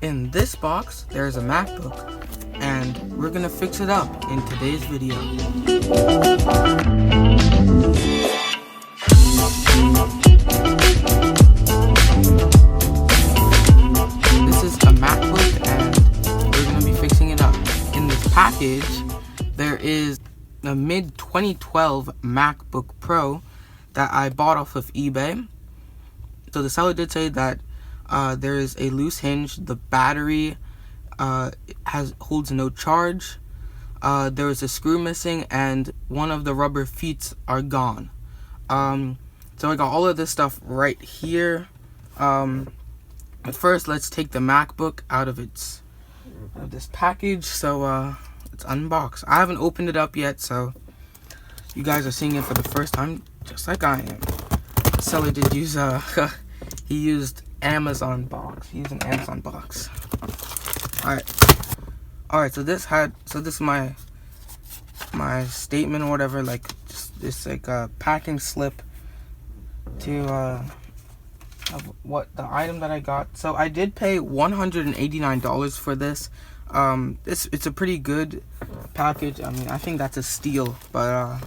In this box, there's a MacBook, and we're gonna fix it up in today's video. This is a MacBook, and we're gonna be fixing it up. In this package, there is a mid-2012 MacBook Pro that I bought off of eBay. So the seller did say that there is a loose hinge, the battery holds no charge, there is a screw missing, and one of the rubber feet are gone. So I got all of this stuff right here. But first, let's take the MacBook out of this package. So let's unbox. I haven't opened it up yet, so you guys are seeing it for the first time, just like I am. The seller did use he used Amazon box. He used an Amazon box. Alright, so this is my statement or whatever, like just this like packing slip to of what the item that I got. So I did pay $189 for this. It's a pretty good package. I mean, I think that's a steal, but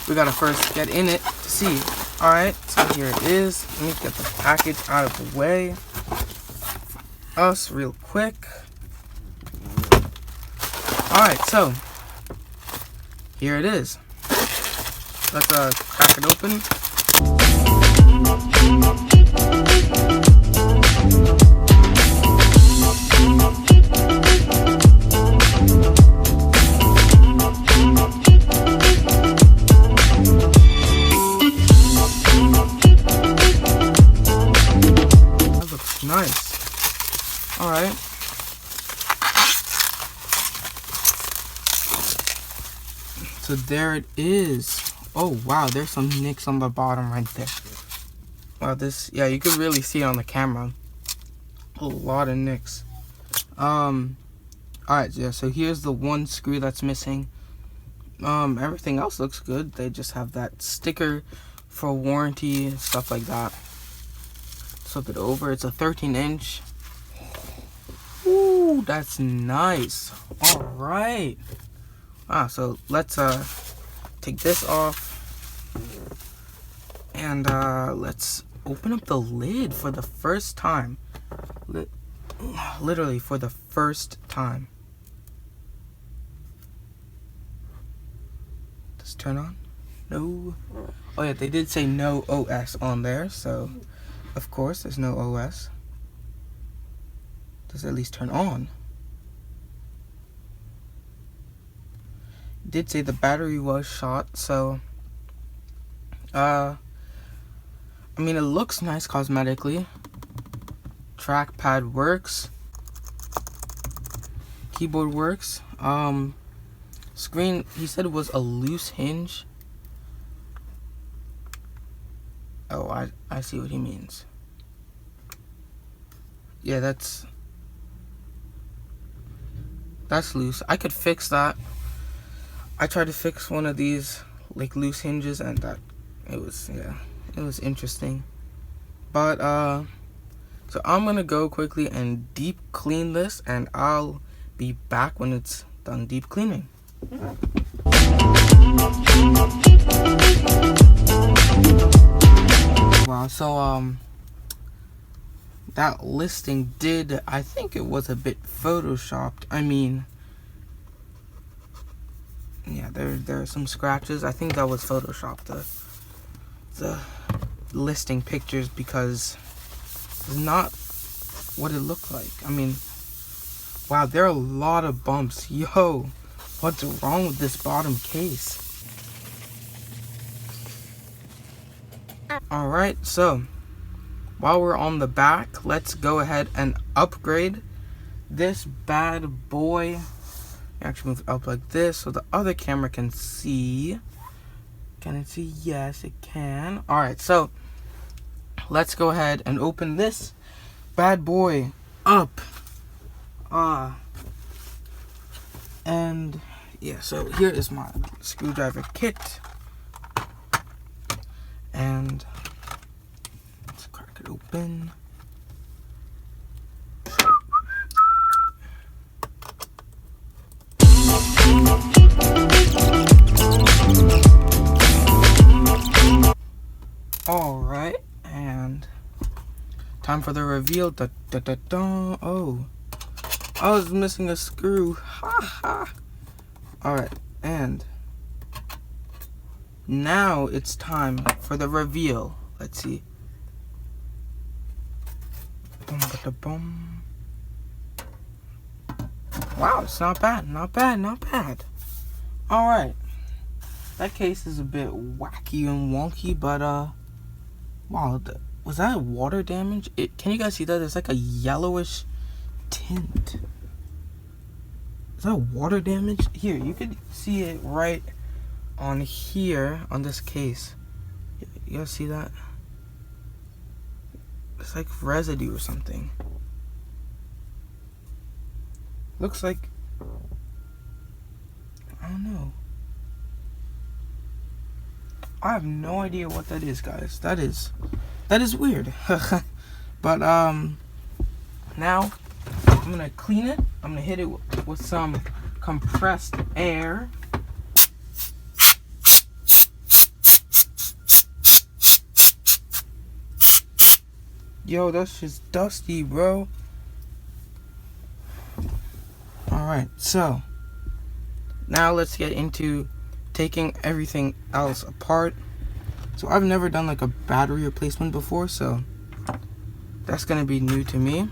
we gotta first get in it to see. Alright, so here it is. Let me get the package out of the way. Real quick. Alright, so here it is. Let's crack it open. Nice. Alright. So there it is. Oh wow, there's some nicks on the bottom right there. Wow, yeah, you can really see it on the camera. A lot of nicks. Alright, yeah, so here's the one screw that's missing. Everything else looks good. They just have that sticker for warranty and stuff like that. Flip it over. It's a 13-inch. Ooh, that's nice. All right. So let's take this off, and let's open up the lid for the first time. Literally for the first time. Does it turn on? No. Oh yeah, they did say no OS on there, so of course there's no OS. Does it at least turn on? It did say the battery was shot, so I mean, it looks nice cosmetically. Trackpad works. Keyboard works. Screen, he said it was a loose hinge. Oh, I see what he means. Yeah, that's loose. I could fix that. I tried to fix one of these like loose hinges, and it was interesting. But so I'm gonna go quickly and deep clean this, and I'll be back when it's done deep cleaning. Wow, so that listing did, I think it was a bit photoshopped. I mean, yeah, there are some scratches. I think that was photoshopped, the listing pictures, because it's not what it looked like. I mean, wow, there are a lot of bumps. Yo, what's wrong with this bottom case? Alright, so while we're on the back, let's go ahead and upgrade this bad boy. Actually move it up like this so the other camera can see. Can it see? Yes, it can. Alright, so let's go ahead and open this bad boy up. And yeah, so here is my screwdriver kit. And let's crack it open. time for the reveal. Da, da, da, da. Oh, I was missing a screw. Ha ha. Alright, and now it's time for the reveal. Let's see. Boom, ba, boom. Wow, it's not bad, not bad, not bad. Alright. That case is a bit wacky and wonky, but wow, was that water damage? Can you guys see that? There's like a yellowish tint. Is that water damage? Here, you could see it right on here on this case. You guys see that? It's like residue or something. Looks like, I don't know. I have no idea what that is, guys. That is weird. But now I'm gonna clean it. I'm gonna hit it with some compressed air. Yo, that's just dusty, bro. Alright, so now let's get into taking everything else apart. So I've never done like a battery replacement before, so that's gonna be new to me.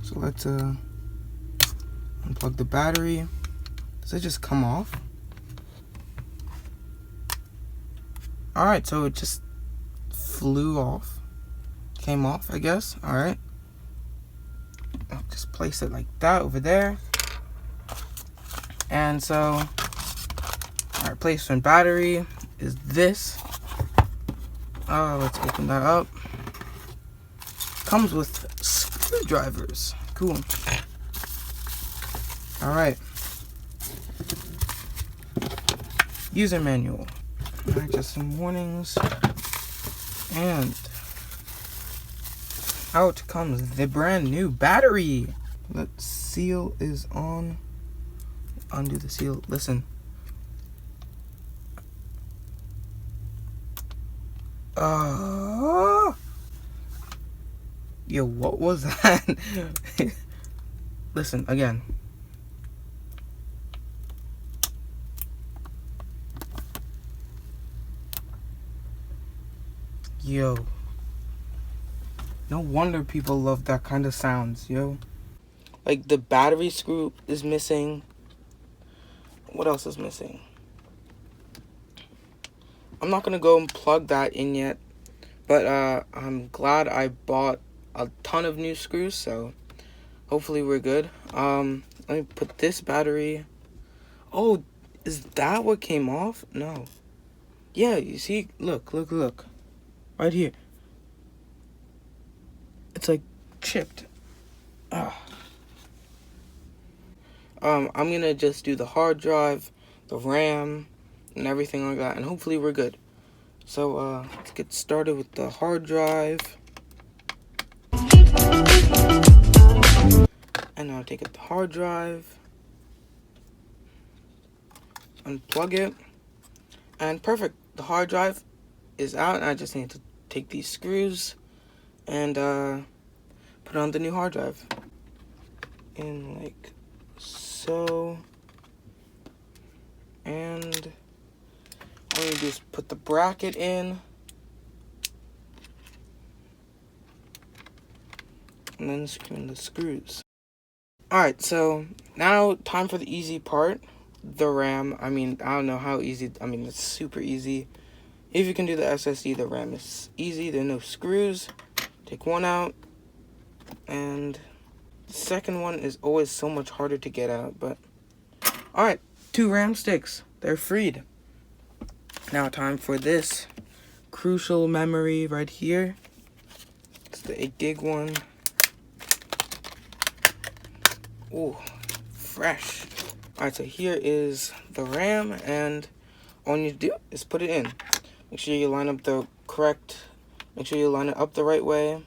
So let's unplug the battery. Does it just come off? Alright, so it just flew off. Came off, I guess. Alright. I'll just place it like that over there. And so our replacement battery is this. Let's open that up. Comes with screwdrivers. Cool. Alright. User manual. Alright, just some warnings. And out comes the brand new battery. The seal is on. Undo the seal. Listen. Yo, what was that? Listen, again. Yo. No wonder people love that kind of sounds, yo. Like, the battery screw is missing. What else is missing? I'm not going to go and plug that in yet. But I'm glad I bought a ton of new screws, so hopefully we're good. Let me put this battery. Oh, is that what came off? No. Yeah, you see? Look. Right here. It's like chipped. I'm gonna just do the hard drive, the RAM, and everything like that, and hopefully we're good. So let's get started with the hard drive. And now take out the hard drive, unplug it, and perfect. The hard drive is out, and I just need to take these screws and put on the new hard drive. In like so. And all you do is put the bracket in. And then screw in the screws. Alright, so now time for the easy part. The RAM. I mean, I don't know how easy. I mean, it's super easy. If you can do the SSD, the RAM is easy. There are no screws. Take one out. And the second one is always so much harder to get out. But alright, 2 RAM sticks. They're freed. Now time for this crucial memory right here. It's the 8 gig one. Ooh, fresh. Alright, so here is the RAM, and all you need to do is put it in. Make sure you line up the correct, make sure you line it up the right way.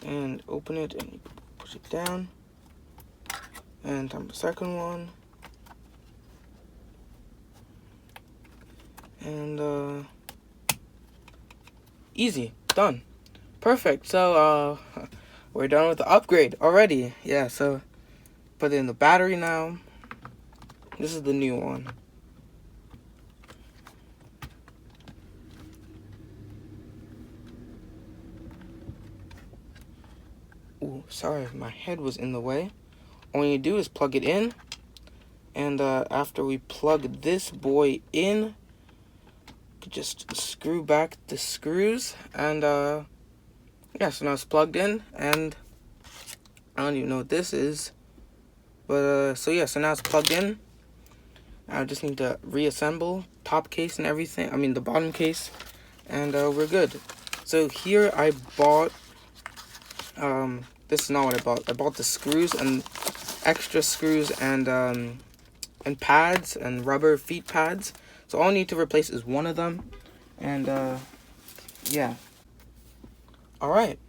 And open it and you push it down. And time for the second one. And easy, done. Perfect. So we're done with the upgrade already. Yeah, so put in the battery now. This is the new one. Ooh, sorry, my head was in the way. All you do is plug it in, and after we plug this boy in, just screw back the screws, and yeah, so now it's plugged in, and I don't even know what this is, but so yeah, so now it's plugged in. I just need to reassemble top case and everything, I mean the bottom case, and we're good. So here I bought, this is not what I bought. I bought the screws and extra screws and pads and rubber feet pads. So all I need to replace is one of them, and yeah. Alright.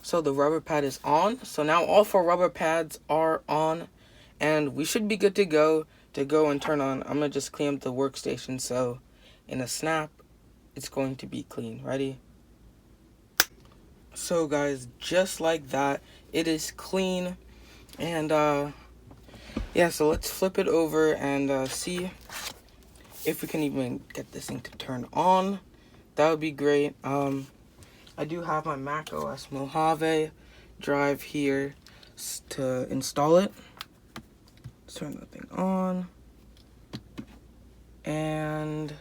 So the rubber pad is on. So now all 4 rubber pads are on, and we should be good to go and turn on. I'm gonna just clean up the workstation, so in a snap it's going to be clean. Ready? So guys, just like that, it is clean, and yeah, so let's flip it over and see if we can even get this thing to turn on. That would be great. I do have my Mac OS Mojave drive here to install it. Let's turn that thing on, and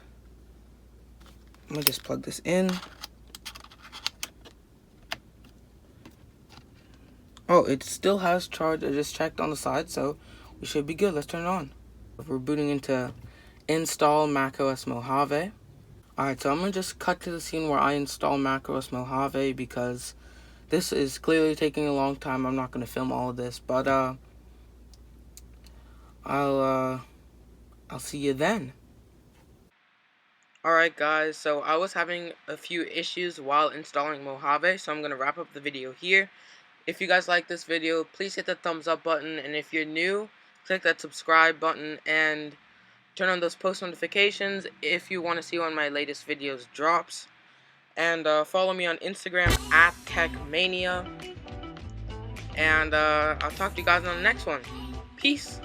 I'm gonna just plug this in. Oh, it still has charge. I just checked on the side, so we should be good. Let's turn it on. We're booting into install macOS Mojave. Alright, so I'm going to just cut to the scene where I install macOS Mojave because this is clearly taking a long time. I'm not going to film all of this, but I'll see you then. Alright guys, so I was having a few issues while installing Mojave, so I'm going to wrap up the video here. If you guys like this video, please hit the thumbs up button, and if you're new, click that subscribe button and turn on those post notifications if you want to see when my latest videos drops. And follow me on Instagram at techh.mania. And I'll talk to you guys on the next one. Peace.